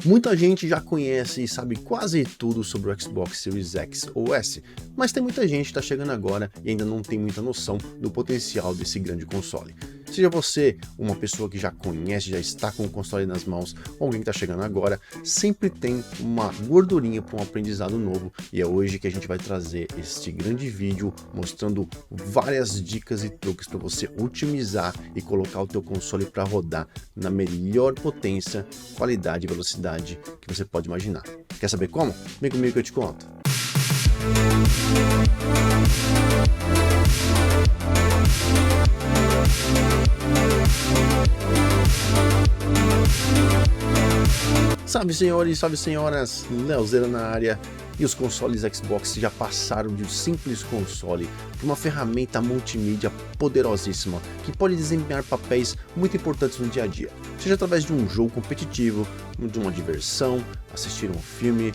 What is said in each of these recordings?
Muita gente já conhece e sabe quase tudo sobre o Xbox Series X ou S, mas tem muita gente que está chegando agora e ainda não tem muita noção do potencial desse grande console. Seja você uma pessoa que já conhece, já está com o console nas mãos, ou alguém que está chegando agora, sempre tem uma gordurinha para um aprendizado novo, e é hoje que a gente vai trazer este grande vídeo mostrando várias dicas e truques para você otimizar e colocar o teu console para rodar na melhor potência, qualidade e velocidade que você pode imaginar. Quer saber como? Vem comigo que eu te conto. Salve senhores, salve senhoras, Leozeira na área. E os consoles Xbox já passaram de um simples console para uma ferramenta multimídia poderosíssima que pode desempenhar papéis muito importantes no dia a dia, seja através de um jogo competitivo, de uma diversão, assistir um filme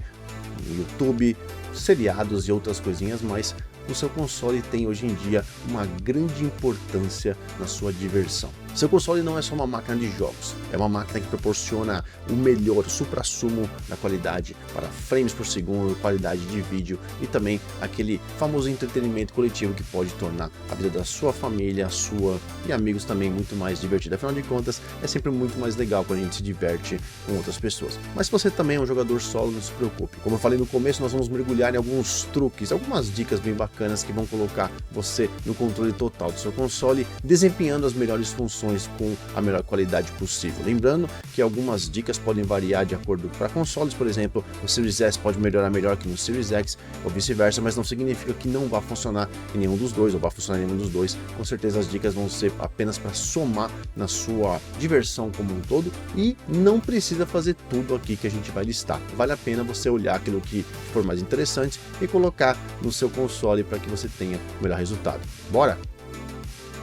no YouTube, seriados e outras coisinhas mais. O seu console tem hoje em dia uma grande importância na sua diversão. Seu console não é só uma máquina de jogos, é uma máquina que proporciona o melhor, o suprassumo da qualidade para frames por segundo, qualidade de vídeo e também aquele famoso entretenimento coletivo que pode tornar a vida da sua família, a sua e amigos também muito mais divertida. Afinal de contas, é sempre muito mais legal quando a gente se diverte com outras pessoas. Mas se você também é um jogador solo, não se preocupe. Como eu falei no começo, nós vamos mergulhar em alguns truques, algumas dicas bem bacanas que vão colocar você no controle total do seu console, desempenhando as melhores funções com a melhor qualidade possível. Lembrando que algumas dicas podem variar de acordo para consoles, por exemplo, o Series S pode melhorar melhor que no Series X ou vice-versa, mas não significa que não vá funcionar em nenhum dos dois ou vá funcionar em nenhum dos dois. Com certeza as dicas vão ser apenas para somar na sua diversão como um todo e não precisa fazer tudo aqui que a gente vai listar. Vale a pena você olhar aquilo que for mais interessante e colocar no seu console para que você tenha o melhor resultado. Bora?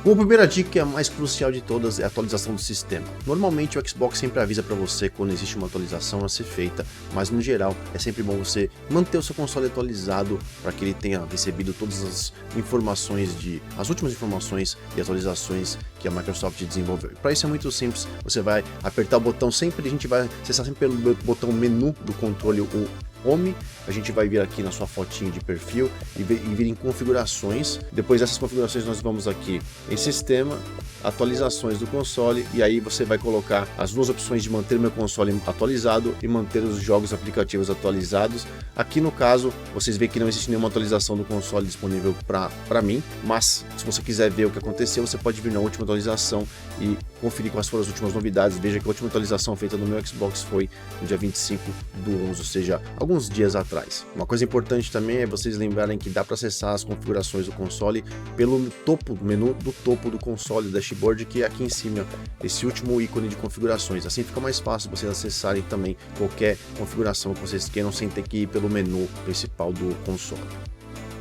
Como primeira dica, a mais crucial de todas é a atualização do sistema. Normalmente o Xbox sempre avisa para você quando existe uma atualização a ser feita, mas no geral é sempre bom você manter o seu console atualizado para que ele tenha recebido todas as informações as últimas informações e atualizações que a Microsoft desenvolveu. Para isso é muito simples, você vai apertar o botão sempre, a gente vai acessar sempre pelo botão menu do controle, o Home, a gente vai vir aqui na sua fotinho de perfil e vir em configurações. Depois dessas configurações nós vamos aqui em sistema, atualizações do console, e aí você vai colocar as duas opções de manter o meu console atualizado e manter os jogos aplicativos atualizados. Aqui no caso vocês veem que não existe nenhuma atualização do console disponível para mim, mas se você quiser ver o que aconteceu, você pode vir na última atualização e conferir quais foram as últimas novidades. Veja que a última atualização feita no meu Xbox foi no dia 25/11, ou seja, alguns dias atrás. Uma coisa importante também é vocês lembrarem que dá para acessar as configurações do console pelo topo, menu do topo do console, dashboard, que é aqui em cima, esse último ícone de configurações. Assim fica mais fácil vocês acessarem também qualquer configuração que vocês queiram sem ter que ir pelo menu principal do console.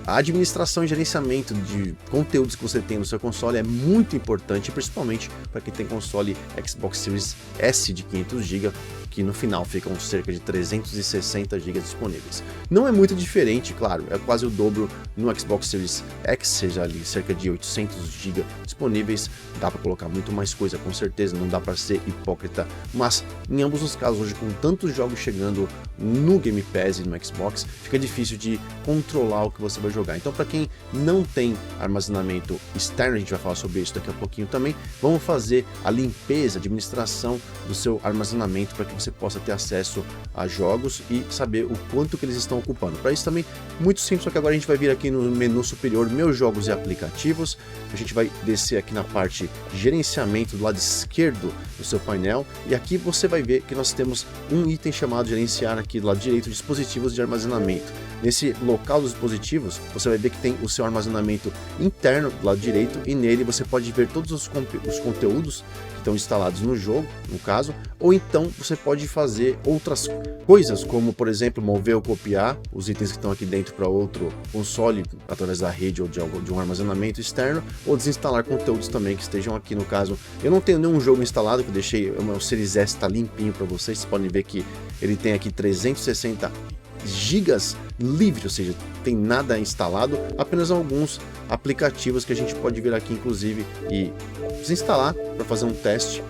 A administração e gerenciamento de conteúdos que você tem no seu console é muito importante, principalmente para quem tem console Xbox Series S de 500 GB, que no final ficam cerca de 360 GB disponíveis. Não é muito diferente, claro, é quase o dobro no Xbox Series X, seja ali cerca de 800 GB disponíveis. Dá para colocar muito mais coisa, com certeza, não dá para ser hipócrita, mas em ambos os casos, hoje com tantos jogos chegando no Game Pass e no Xbox, fica difícil de controlar o que você vai jogar. Então, para quem não tem armazenamento externo, a gente vai falar sobre isso daqui a pouquinho também, vamos fazer a limpeza, a administração do seu armazenamento para que você possa ter acesso a jogos e saber o quanto que eles estão ocupando. Para isso também, muito simples, só que agora a gente vai vir aqui no menu superior, meus jogos e aplicativos, a gente vai descer aqui na parte gerenciamento do lado esquerdo do seu painel, e aqui você vai ver que nós temos um item chamado gerenciar aqui do lado direito, dispositivos de armazenamento. Nesse local dos dispositivos, você vai ver que tem o seu armazenamento interno do lado direito, e nele você pode ver todos os conteúdos que estão instalados no jogo, no caso, ou então você pode fazer outras coisas, como por exemplo mover ou copiar os itens que estão aqui dentro para outro console através da rede ou de um armazenamento externo, ou desinstalar conteúdos também que estejam aqui. No caso, eu não tenho nenhum jogo instalado, que eu deixei, o meu Series S está limpinho para vocês podem ver que ele tem aqui 360 gigas livre, ou seja, tem nada instalado, apenas alguns aplicativos que a gente pode vir aqui inclusive e desinstalar para fazer um teste,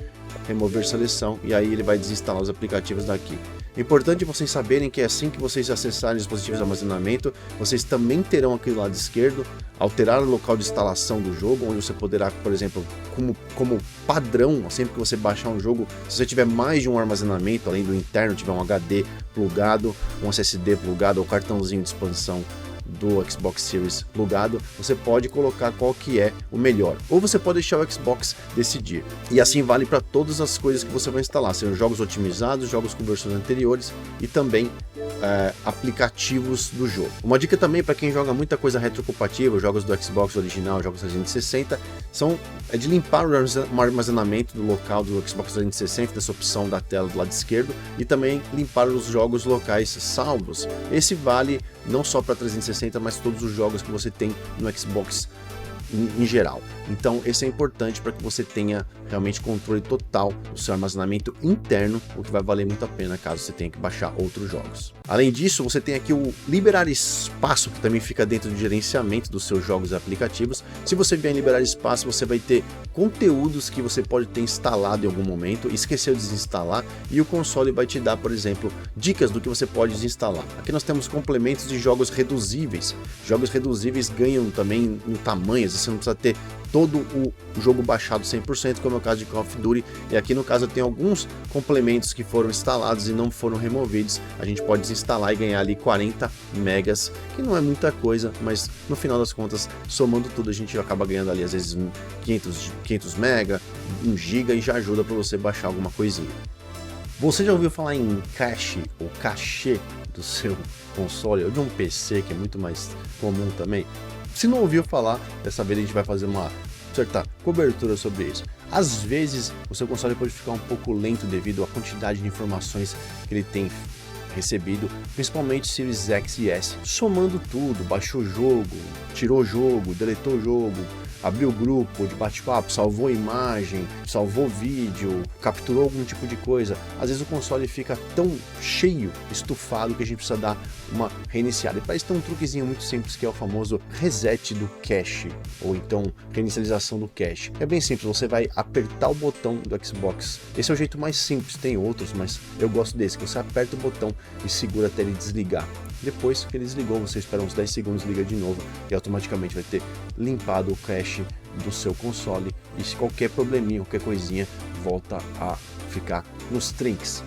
remover seleção, e aí ele vai desinstalar os aplicativos daqui. É importante vocês saberem que assim que vocês acessarem os dispositivos de armazenamento, vocês também terão aqui do lado esquerdo, alterar o local de instalação do jogo, onde você poderá, por exemplo, como padrão, sempre que você baixar um jogo, se você tiver mais de um armazenamento, além do interno, tiver um HD plugado, um SSD plugado ou cartãozinho de expansão do Xbox Series plugado, você pode colocar qual que é o melhor, ou você pode deixar o Xbox decidir, e assim vale para todas as coisas que você vai instalar, sejam jogos otimizados, jogos com versões anteriores e também aplicativos do jogo. Uma dica também para quem joga muita coisa retrocompatível, jogos do Xbox original, jogos 360, é de limpar o armazenamento do local do Xbox 360, dessa opção da tela do lado esquerdo, e também limpar os jogos locais salvos. Esse vale não só para 360, mas todos os jogos que você tem no Xbox em geral. Então esse é importante para que você tenha realmente controle total do seu armazenamento interno, o que vai valer muito a pena caso você tenha que baixar outros jogos. Além disso, você tem aqui o liberar espaço, que também fica dentro do gerenciamento dos seus jogos e aplicativos. Se você vier em liberar espaço, você vai ter conteúdos que você pode ter instalado em algum momento, esqueceu de desinstalar, e o console vai te dar, por exemplo, dicas do que você pode desinstalar. Aqui nós temos complementos de jogos reduzíveis. Jogos reduzíveis ganham também no tamanho, você não precisa ter todo o jogo baixado 100%, como é o caso de Call of Duty, e aqui no caso tem alguns complementos que foram instalados e não foram removidos, a gente pode desinstalar e ganhar ali 40 megas, que não é muita coisa, mas no final das contas, somando tudo, a gente acaba ganhando ali às vezes 500 mega, 1 giga, e já ajuda para você baixar alguma coisinha. Você já ouviu falar em cache ou cachê do seu console ou de um PC, que é muito mais comum também? Se não ouviu falar, dessa vez a gente vai fazer uma certa cobertura sobre isso. Às vezes o seu console pode ficar um pouco lento devido à quantidade de informações que ele tem recebido, principalmente Series X e S. Somando tudo, baixou o jogo, tirou o jogo, deletou o jogo, abriu o grupo de bate-papo, salvou imagem, salvou vídeo, capturou algum tipo de coisa. Às vezes o console fica tão cheio, estufado, que a gente precisa dar uma reiniciada. E para isso tem um truquezinho muito simples, que é o famoso reset do cache, ou então reinicialização do cache. É bem simples, você vai apertar o botão do Xbox. Esse é o jeito mais simples, tem outros, mas eu gosto desse, que você aperta o botão e segura até ele desligar. Depois que ele desligou, você espera uns 10 segundos, liga de novo e automaticamente vai ter limpado o cache do seu console, e se qualquer probleminha, qualquer coisinha, volta a ficar nos trinks.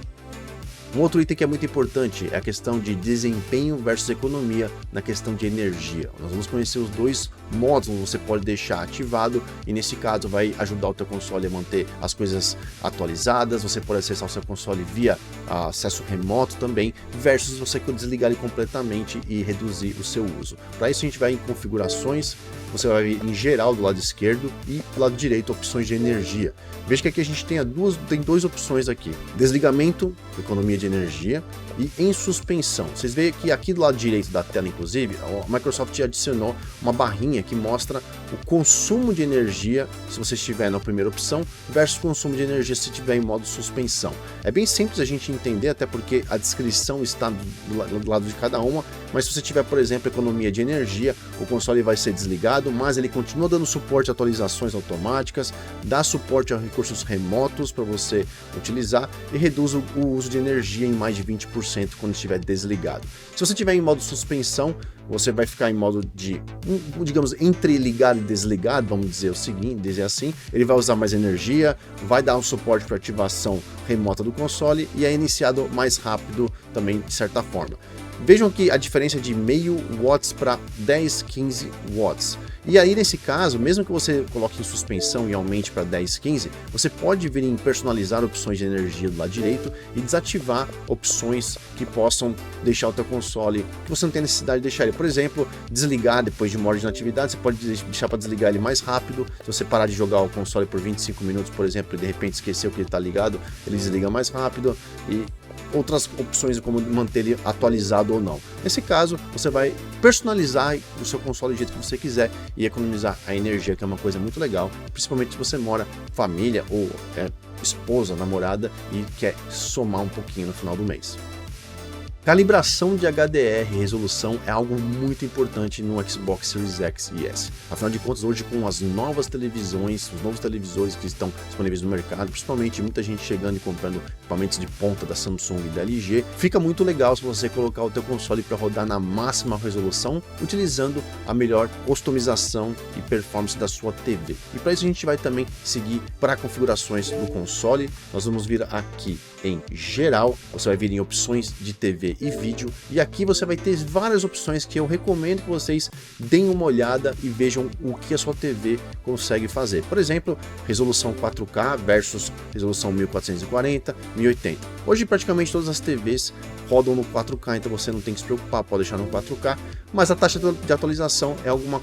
Um outro item que é muito importante é a questão de desempenho versus economia na questão de energia. Nós vamos conhecer os dois modos onde você pode deixar ativado, e nesse caso vai ajudar o teu console a manter as coisas atualizadas. Você pode acessar o seu console via acesso remoto também, versus você desligar ele completamente e reduzir o seu uso. Para isso a gente vai em configurações, você vai vir em geral do lado esquerdo e do lado direito opções de energia. Veja que aqui a gente tem duas opções aqui: desligamento, economia de energia, e em suspensão. Vocês veem que aqui do lado direito da tela, inclusive, a Microsoft adicionou uma barrinha que mostra o consumo de energia se você estiver na primeira opção versus consumo de energia se estiver em modo suspensão. É bem simples a gente entender, até porque a descrição está do lado de cada uma, mas se você tiver, por exemplo, economia de energia, o console vai ser desligado, mas ele continua dando suporte a atualizações automáticas, dá suporte a recursos remotos para você utilizar e reduz o uso de energia em mais de 20% quando estiver desligado. Se você estiver em modo suspensão, você vai ficar em modo de, digamos, entre ligar e desligar, vamos dizer o seguinte, dizer assim, ele vai usar mais energia, vai dar um suporte para ativação remota do console e é iniciado mais rápido também, de certa forma. Vejam que a diferença é de meio watts para 10, 15 watts. E aí, nesse caso, mesmo que você coloque em suspensão e aumente para 10, 15, você pode vir em personalizar opções de energia do lado direito e desativar opções que possam deixar o teu console, que você não tem necessidade de deixar ele. Por exemplo, desligar depois de uma hora de inatividade, você pode deixar para desligar ele mais rápido. Se você parar de jogar o console por 25 minutos, por exemplo, e de repente esqueceu que ele está ligado, ele desliga mais rápido, e outras opções como manter ele atualizado ou não. Nesse caso, você vai personalizar o seu console do jeito que você quiser e economizar a energia, que é uma coisa muito legal, principalmente se você mora família ou esposa, namorada e quer somar um pouquinho no final do mês. Calibração de HDR e resolução é algo muito importante no Xbox Series X e S. Afinal de contas, hoje com as novas televisões, os novos televisores que estão disponíveis no mercado, principalmente muita gente chegando e comprando equipamentos de ponta da Samsung e da LG, fica muito legal se você colocar o teu console para rodar na máxima resolução, utilizando a melhor customização e performance da sua TV. E para isso a gente vai também seguir para configurações do console. Nós vamos vir aqui em geral, você vai vir em opções de TV e vídeo, e aqui você vai ter várias opções que eu recomendo que vocês deem uma olhada e vejam o que a sua TV consegue fazer. Por exemplo, resolução 4K versus resolução 1440, 1080. Hoje praticamente todas as TVs rodam no 4K, então você não tem que se preocupar, pode deixar no 4K, mas a taxa de atualização é uma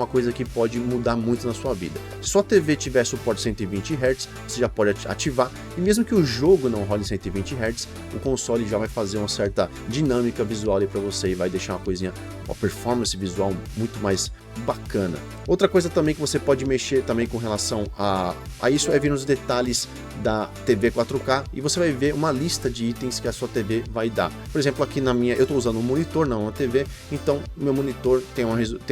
coisa que pode mudar muito na sua vida. Se sua TV tiver suporte 120 Hz, você já pode ativar, e mesmo que o jogo não rode 120 Hz, o console já vai fazer uma certa dinâmica visual para você e vai deixar uma performance visual muito mais bacana. Outra coisa também que você pode mexer também com relação a isso é vir nos detalhes da TV 4K, e você vai ver uma lista de itens que a sua TV vai dar. Por exemplo, aqui na minha, eu estou usando um monitor, não uma TV, então meu monitor tem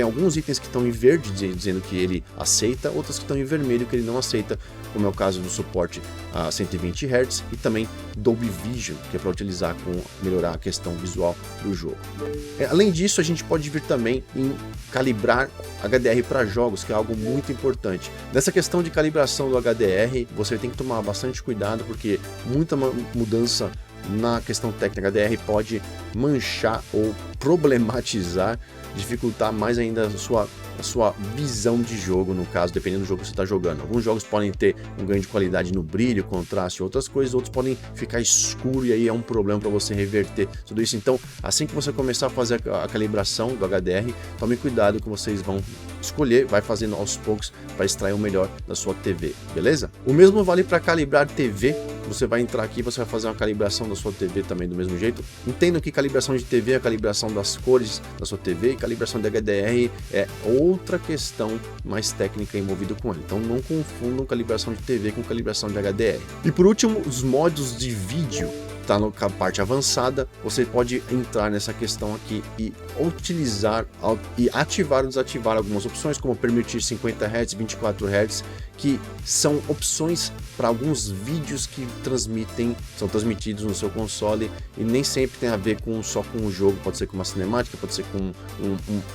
alguns itens que estão em verde, dizendo que ele aceita, outros que estão em vermelho, que ele não aceita, como é o caso do suporte a 120 Hz e também Dolby Vision, que é para utilizar melhorar a questão visual do jogo. Além disso, a gente pode vir também em calibrar HDR para jogos, que é algo muito importante. Nessa questão de calibração do HDR, você tem que tomar bastante cuidado, porque muita mudança na questão técnica HDR pode manchar ou problematizar, dificultar mais ainda a sua visão de jogo, no caso, dependendo do jogo que você está jogando. Alguns jogos podem ter um ganho de qualidade no brilho, contraste e outras coisas, outros podem ficar escuro e aí é um problema para você reverter tudo isso. Então, assim que você começar a fazer a calibração do HDR, tome cuidado que vocês vão escolher, vai fazendo aos poucos para extrair o melhor da sua TV, beleza? O mesmo vale para calibrar TV. Você vai entrar aqui, você vai fazer uma calibração da sua TV também do mesmo jeito. Entendo que calibração de TV é a calibração das cores da sua TV, e calibração de HDR é outra questão mais técnica envolvida com ele. Então não confundam calibração de TV com calibração de HDR. E por último, os modos de vídeo. Tá na parte avançada, você pode entrar nessa questão aqui e utilizar e ativar ou desativar algumas opções, como permitir 50 Hz, 24 Hz, que são opções para alguns vídeos que são transmitidos no seu console, e nem sempre tem a ver só com o jogo, pode ser com uma cinemática, pode ser com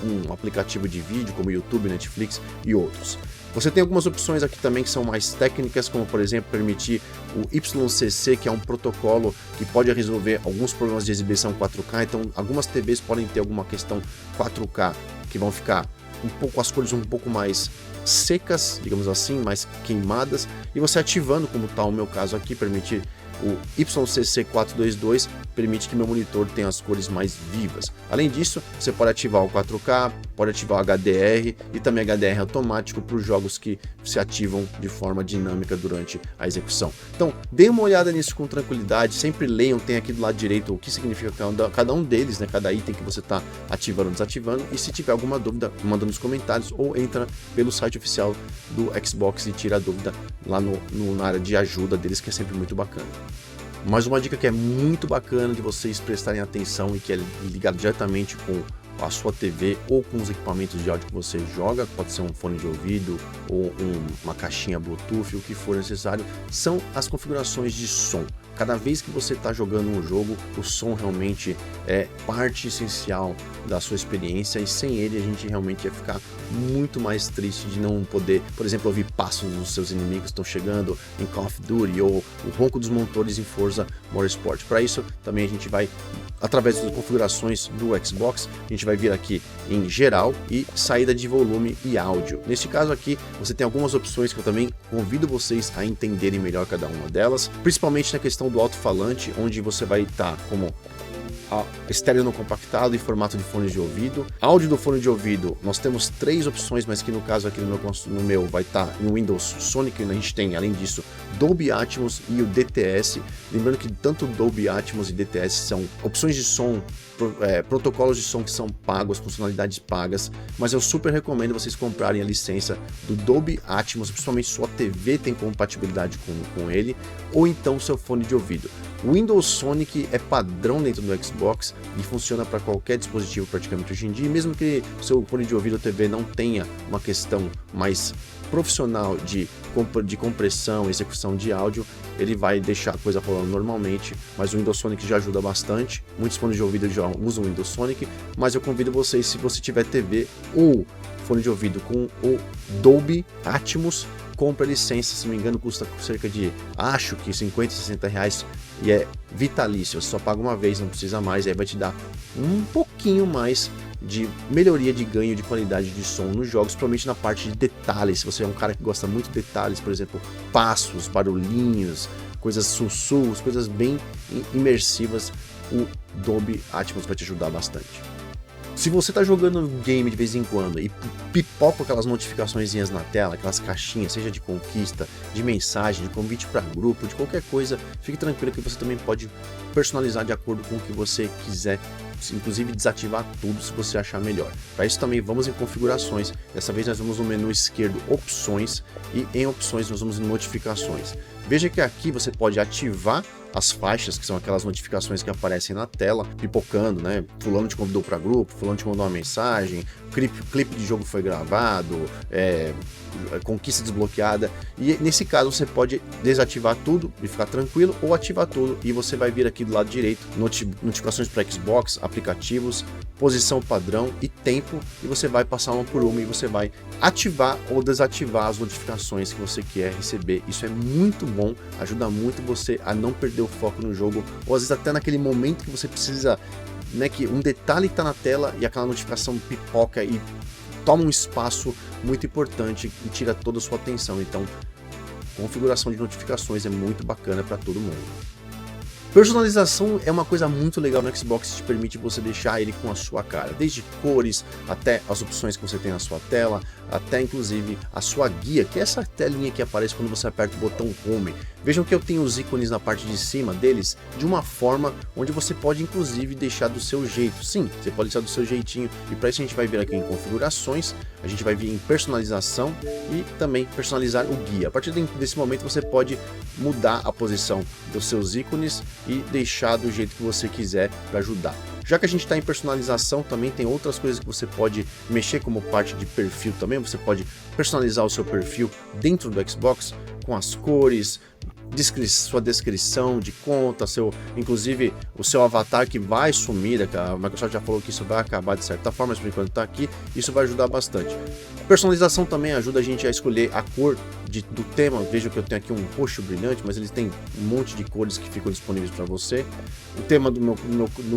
um aplicativo de vídeo como YouTube, Netflix e outros. Você tem algumas opções aqui também que são mais técnicas, como por exemplo permitir o YCC, que é um protocolo que pode resolver alguns problemas de exibição 4K. Então algumas TVs podem ter alguma questão 4K que vão ficar as cores um pouco mais secas, digamos assim, mais queimadas, e você ativando, como está o meu caso aqui, permitir o YCC422 permite que meu monitor tenha as cores mais vivas. Além disso, você pode ativar o 4K, pode ativar o HDR e também HDR automático para os jogos que se ativam de forma dinâmica durante a execução. Então, dê uma olhada nisso com tranquilidade, sempre leiam, tem aqui do lado direito o que significa cada um deles, né, cada item que você está ativando ou desativando, e se tiver alguma dúvida, manda nos comentários ou entra pelo site oficial do Xbox e tira a dúvida lá na área de ajuda deles, que é sempre muito bacana. Mas uma dica que é muito bacana de vocês prestarem atenção e que é ligado diretamente com a sua TV ou com os equipamentos de áudio que você joga, pode ser um fone de ouvido ou uma caixinha Bluetooth, o que for necessário, são as configurações de som. Cada vez que você está jogando um jogo, o som realmente é parte essencial da sua experiência, e sem ele a gente realmente ia ficar muito mais triste de não poder, por exemplo, ouvir passos dos seus inimigos que estão chegando em Call of Duty, ou o ronco dos motores em Forza Motorsport. Para isso também a gente vai, através das configurações do Xbox, a gente vai vir aqui em geral e saída de volume e áudio. Neste caso aqui você tem algumas opções que eu também convido vocês a entenderem melhor cada uma delas, principalmente na questão do alto-falante, onde você vai estar como estéreo não compactado e formato de fone de ouvido. Áudio do fone de ouvido, nós temos 3 opções, mas que no caso aqui no meu vai estar em Windows Sonic. A gente tem, além disso, Dolby Atmos e o DTS. Lembrando que tanto Dolby Atmos e DTS são opções de som, protocolos de som que são pagos, funcionalidades pagas, mas eu super recomendo vocês comprarem a licença do Dolby Atmos, principalmente sua TV tem compatibilidade com ele, ou então seu fone de ouvido. O Windows Sonic é padrão dentro do Xbox e funciona para qualquer dispositivo praticamente hoje em dia, mesmo que o seu fone de ouvido ou TV não tenha uma questão mais profissional de compressão, execução de áudio, ele vai deixar a coisa rolando normalmente, mas o Windows Sonic já ajuda bastante. Muitos fones de ouvido já usam o Windows Sonic, mas eu convido vocês, se você tiver TV ou fone de ouvido com o Dolby Atmos, compra a licença, se não me engano custa cerca de, acho que 50, 60 reais e é vitalício, você só paga uma vez, não precisa mais, e aí vai te dar um pouquinho mais de melhoria de ganho de qualidade de som nos jogos, provavelmente na parte de detalhes. Se você é um cara que gosta muito de detalhes, por exemplo, passos, barulhinhos, coisas sussurros, coisas bem imersivas, o Dolby Atmos vai te ajudar bastante. Se você está jogando game de vez em quando e pipoca aquelas notificaçõezinhas na tela, aquelas caixinhas, seja de conquista, de mensagem, de convite para grupo, de qualquer coisa, fique tranquilo que você também pode personalizar de acordo com o que você quiser, inclusive desativar tudo se você achar melhor. Para isso também vamos em configurações. Dessa vez nós vamos no menu esquerdo opções e em opções nós vamos em notificações. Veja que aqui você pode ativar as faixas, que são aquelas notificações que aparecem na tela, pipocando, né? Fulano te convidou para grupo, fulano te mandou uma mensagem, clipe de jogo foi gravado, conquista desbloqueada. E nesse caso você pode desativar tudo e ficar tranquilo, ou ativar tudo e você vai vir aqui do lado direito, notificações para Xbox, aplicativos, posição padrão e tempo, e você vai passar uma por uma e você vai ativar ou desativar as notificações que você quer receber. Isso é muito bom, ajuda muito você a não perder o foco no jogo, ou às vezes até naquele momento que você precisa, né, que um detalhe está na tela e aquela notificação pipoca e toma um espaço muito importante e tira toda a sua atenção. Então, configuração de notificações é muito bacana para todo mundo. Personalização é uma coisa muito legal no Xbox, que te permite você deixar ele com a sua cara, desde cores, até as opções que você tem na sua tela, até inclusive a sua guia, que é essa telinha que aparece quando você aperta o botão Home. Vejam que eu tenho os ícones na parte de cima deles, de uma forma onde você pode inclusive deixar do seu jeito. Sim, você pode deixar do seu jeitinho, e para isso a gente vai vir aqui em configurações, a gente vai vir em personalização e também personalizar o guia. A partir desse momento você pode mudar a posição dos seus ícones e deixar do jeito que você quiser para ajudar. Já que a gente está em personalização, também tem outras coisas que você pode mexer como parte de perfil também. Você pode personalizar o seu perfil dentro do Xbox com as cores, sua descrição de conta, inclusive o seu avatar que vai sumir. A Microsoft já falou que isso vai acabar de certa forma, mas por enquanto está aqui, isso vai ajudar bastante. Personalização também ajuda a gente a escolher a cor do tema. Veja que eu tenho aqui um roxo brilhante, mas ele tem um monte de cores que ficam disponíveis para você. O tema do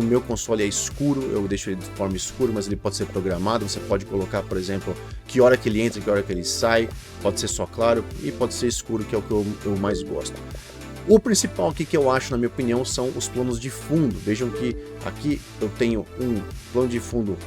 meu console é escuro, eu deixo ele de forma escura, mas ele pode ser programado. Você pode colocar, por exemplo, que hora que ele entra, que hora que ele sai, pode ser só claro e pode ser escuro, que é o que eu mais gosto. O principal aqui que eu acho, na minha opinião, são os planos de fundo. Vejam que aqui eu tenho um plano de fundo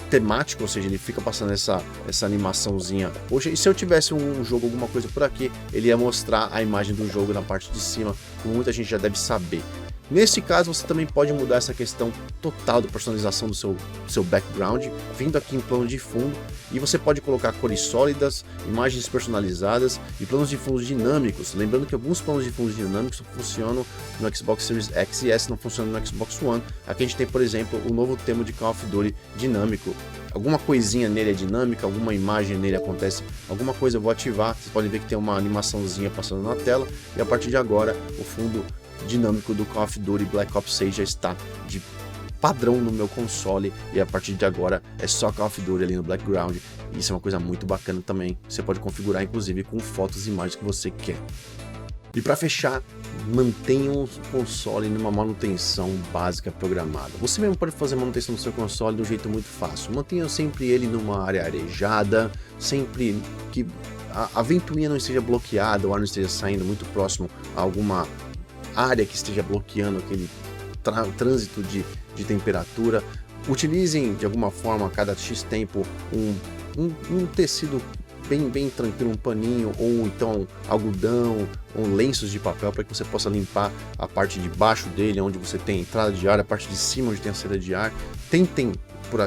temático, ou seja, ele fica passando essa animaçãozinha. Hoje, e se eu tivesse um jogo, alguma coisa por aqui, ele ia mostrar a imagem do jogo na parte de cima, como muita gente já deve saber. Nesse caso, você também pode mudar essa questão total da personalização do seu background, vindo aqui em plano de fundo, e você pode colocar cores sólidas, imagens personalizadas e planos de fundo dinâmicos. Lembrando que alguns planos de fundo dinâmicos funcionam no Xbox Series X e S, não funcionam no Xbox One. Aqui a gente tem, por exemplo, o novo tema de Call of Duty dinâmico. Alguma coisinha nele é dinâmica, alguma imagem nele acontece, alguma coisa eu vou ativar. Vocês podem ver que tem uma animaçãozinha passando na tela, e a partir de agora o fundo dinâmico do Call of Duty Black Ops 6 já está de padrão no meu console, e a partir de agora é só Call of Duty ali no background. Isso é uma coisa muito bacana também. Você pode configurar inclusive com fotos e imagens que você quer. E para fechar, mantenha o console numa manutenção básica programada. Você mesmo pode fazer manutenção do seu console de um jeito muito fácil. Mantenha sempre ele numa área arejada, sempre que a ventoinha não esteja bloqueada, o ar não esteja saindo muito próximo a alguma área que esteja bloqueando aquele trânsito de temperatura. Utilizem de alguma forma a cada X tempo um tecido bem tranquilo, um paninho, ou então algodão, ou lenços de papel, para que você possa limpar a parte de baixo dele, onde você tem entrada de ar, a parte de cima onde tem a saída de ar. Tentem,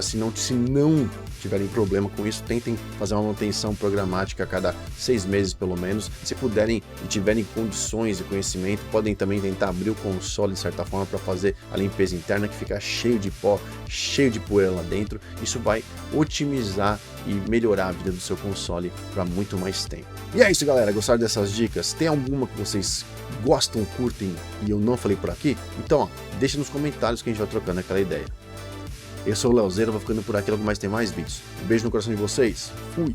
se não tiverem problema com isso, tentem fazer uma manutenção programática a cada 6 meses pelo menos. Se puderem e tiverem condições e conhecimento, podem também tentar abrir o console de certa forma para fazer a limpeza interna, que fica cheio de pó, cheio de poeira lá dentro. Isso vai otimizar e melhorar a vida do seu console para muito mais tempo. E é isso, galera, gostaram dessas dicas? Tem alguma que vocês gostam, curtem e eu não falei por aqui? Então, ó, deixa nos comentários que a gente vai trocando aquela ideia. Eu sou o Leozeira, vou ficando por aqui, logo mais tem mais vídeos. Um beijo no coração de vocês, fui!